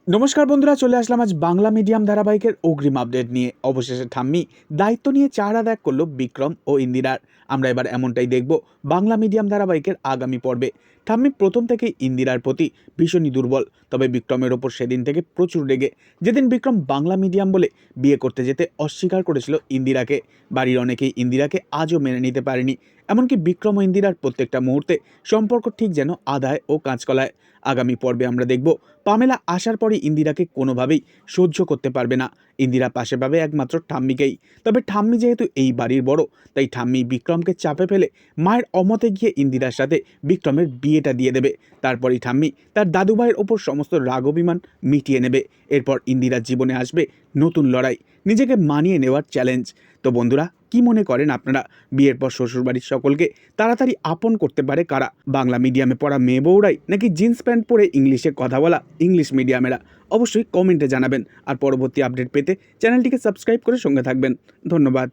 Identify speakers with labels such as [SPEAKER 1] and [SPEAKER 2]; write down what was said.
[SPEAKER 1] নমস্কার বন্ধুরা, চলে আসলাম আজ বাংলা মিডিয়াম ধারাবাহিকের অগ্রিম আপডেট নিয়ে। অবশেষে ঠাম্মি দায়িত্ব নিয়ে চেহারা ত্যাগ করলো বিক্রম ও ইন্দিরার। আমরা এবার এমনটাই দেখব বাংলা মিডিয়াম ধারাবাহিকের আগামী পর্বে। ঠাম্মি প্রথম থেকেই ইন্দিরার প্রতি ভীষণই দুর্বল, তবে বিক্রমের ওপর সেদিন থেকে প্রচুর রেগে। যেদিন বিক্রম বাংলা মিডিয়াম বলে বিয়ে করতে যেতে অস্বীকার করেছিল ইন্দিরাকে, বাড়ির অনেকেই ইন্দিরাকে আজও মেনে নিতে পারেনি। এমনকি বিক্রম ও ইন্দিরার প্রত্যেকটা মুহূর্তে সম্পর্ক ঠিক যেন আদায় ও কাঁচকলায়। আগামী পর্বে আমরা দেখব পামেলা আসার পরে ইন্দিরাকে কোনোভাবেই সহ্য করতে পারবে না। ইন্দিরা পাশে পাবে একমাত্র ঠাম্মিকেই। তবে ঠাম্মি যেহেতু এই বাড়ির বড়, তাই ঠাম্মি বিক্রমকে চাপে ফেলে মায়ের অমতে গিয়ে ইন্দিরার সাথে বিক্রমের বিয়েটা দিয়ে দেবে। তারপরই ঠাম্মি তার দাদুভাইয়ের ওপর সমস্ত রাগ অভিমান মিটিয়ে নেবে। এরপর ইন্দিরার জীবনে আসবে নতুন লড়াই, নিজেকে মানিয়ে নেওয়ার চ্যালেঞ্জ। তো বন্ধুরা, কি মনে করেন আপনারা, বিয়ের পর শ্বশুরবাড়ির সকলকে তাড়াতাড়ি আপন করতে পারে কারা? বাংলা মিডিয়ামে পড়া মেয়ে বউরাই, নাকি জিন্স প্যান্ট পরে ইংলিশে কথা বলা ইংলিশ মিডিয়ামেরা? অবশ্যই কমেন্টে জানাবেন। আর পরবর্তী আপডেট পেতে চ্যানেলটিকে সাবস্ক্রাইব করে সঙ্গে থাকবেন। ধন্যবাদ।